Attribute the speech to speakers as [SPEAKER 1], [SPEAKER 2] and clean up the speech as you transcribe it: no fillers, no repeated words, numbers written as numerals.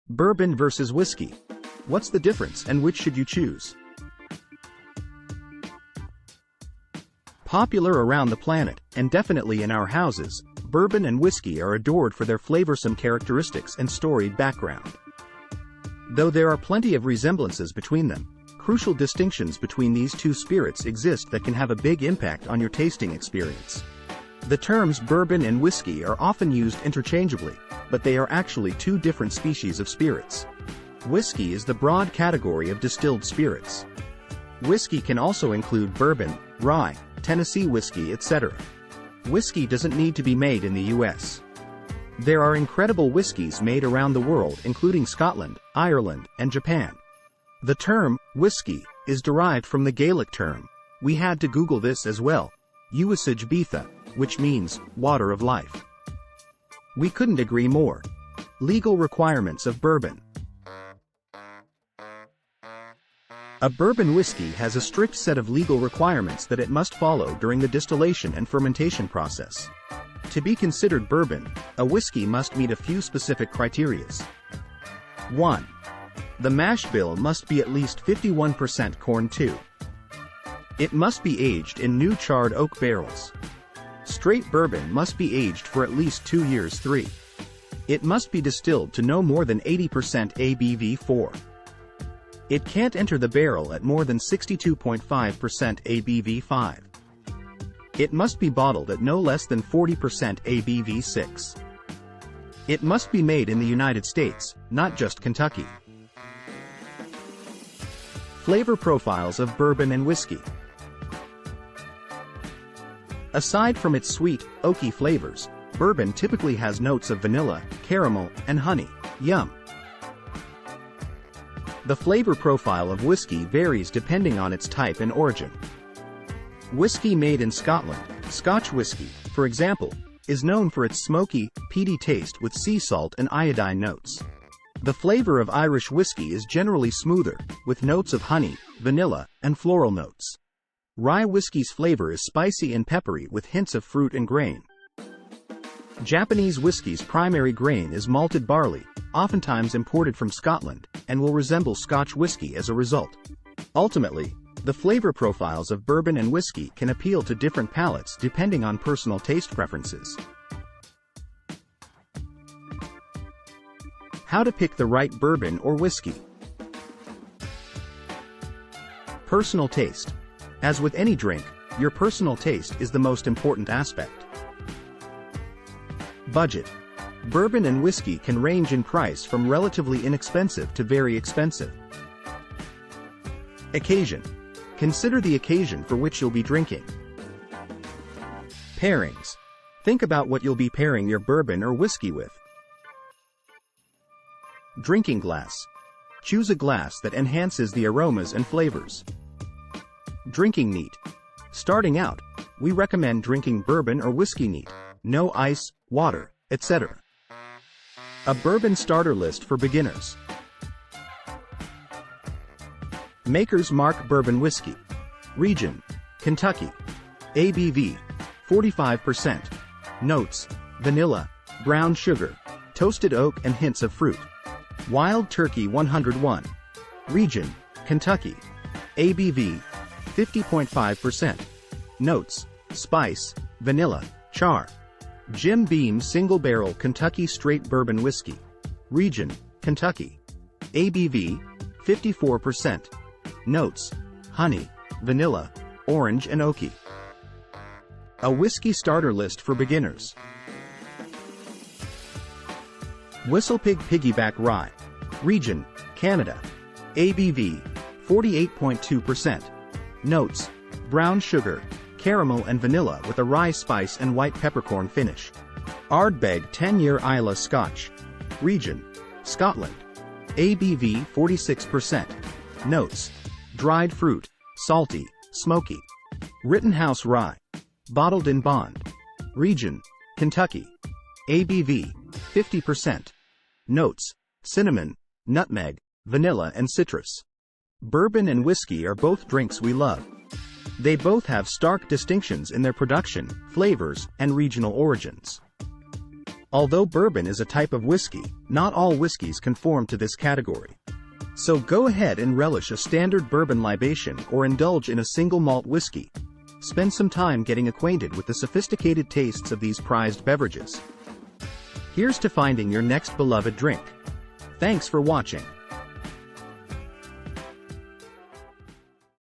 [SPEAKER 1] Bourbon versus whiskey. What's the difference and which should you choose? Popular around the planet, and definitely in our houses, bourbon and whiskey are adored for their flavorsome characteristics and storied background. Though there are plenty of resemblances between them, crucial distinctions between these two spirits exist that can have a big impact on your tasting experience. The terms bourbon and whiskey are often used interchangeably, but they are actually two different species of spirits. Whiskey is the broad category of distilled spirits. Whiskey can also include bourbon, rye, Tennessee whiskey, etc. Whiskey doesn't need to be made in the US. There are incredible whiskeys made around the world, including Scotland, Ireland, and Japan. The term whiskey is derived from the Gaelic term, we had to Google this as well, Uasage Betha, which means water of life. We couldn't agree more. Legal requirements of bourbon. A bourbon whiskey has a strict set of legal requirements that it must follow during the distillation and fermentation process. To be considered bourbon, a whiskey must meet a few specific criteria. 1. The mash bill must be at least 51% corn. 2. It must be aged in new charred oak barrels. Straight bourbon must be aged for at least 2 years. 3. It must be distilled to no more than 80% ABV. 4. It can't enter the barrel at more than 62.5% ABV. 5. It must be bottled at no less than 40% ABV. 6. It must be made in the United States, not just Kentucky. Flavor profiles of bourbon and whiskey. Aside from its sweet, oaky flavors, bourbon typically has notes of vanilla, caramel, and honey. Yum! The flavor profile of whiskey varies depending on its type and origin. Whiskey made in Scotland, Scotch whiskey, for example, is known for its smoky, peaty taste with sea salt and iodine notes. The flavor of Irish whiskey is generally smoother, with notes of honey, vanilla, and floral notes. Rye whiskey's flavor is spicy and peppery with hints of fruit and grain. Japanese whiskey's primary grain is malted barley, oftentimes imported from Scotland, and will resemble Scotch whiskey as a result. Ultimately, the flavor profiles of bourbon and whiskey can appeal to different palates depending on personal taste preferences. How to pick the right bourbon or whiskey. Personal taste. As with any drink, your personal taste is the most important aspect. Budget. Bourbon and whiskey can range in price from relatively inexpensive to very expensive. Occasion. Consider the occasion for which you'll be drinking. Pairings. Think about what you'll be pairing your bourbon or whiskey with. Drinking glass. Choose a glass that enhances the aromas and flavors. Drinking neat. Starting out, we recommend drinking bourbon or whiskey neat, no ice, water, etc. A bourbon starter list for beginners. Maker's Mark Bourbon Whiskey. Region: Kentucky. ABV: 45%. Notes: vanilla, brown sugar, toasted oak and hints of fruit. Wild Turkey 101. Region: Kentucky. ABV: 50.5%. Notes: spice, vanilla, char. Jim Beam Single Barrel Kentucky Straight Bourbon Whiskey. Region: Kentucky. ABV: 54%. Notes: honey, vanilla, orange and oaky. A whiskey starter list for beginners. Whistlepig Piggyback Rye. Region: Canada. ABV: 48.2%. Notes: brown sugar, caramel and vanilla with a rye spice and white peppercorn finish. Ardbeg 10-year Islay Scotch. Region: Scotland. ABV: 46%. Notes: dried fruit, salty, smoky. Rittenhouse Rye. Bottled in bond. Region: Kentucky. ABV: 50%. Notes: cinnamon, nutmeg, vanilla and citrus. Bourbon and whiskey are both drinks we love. They both have stark distinctions in their production, flavors, and regional origins. Although bourbon is a type of whiskey, not all whiskeys conform to this category. So go ahead and relish a standard bourbon libation or indulge in a single malt whiskey. Spend some time getting acquainted with the sophisticated tastes of these prized beverages. Here's to finding your next beloved drink. Thanks for watching.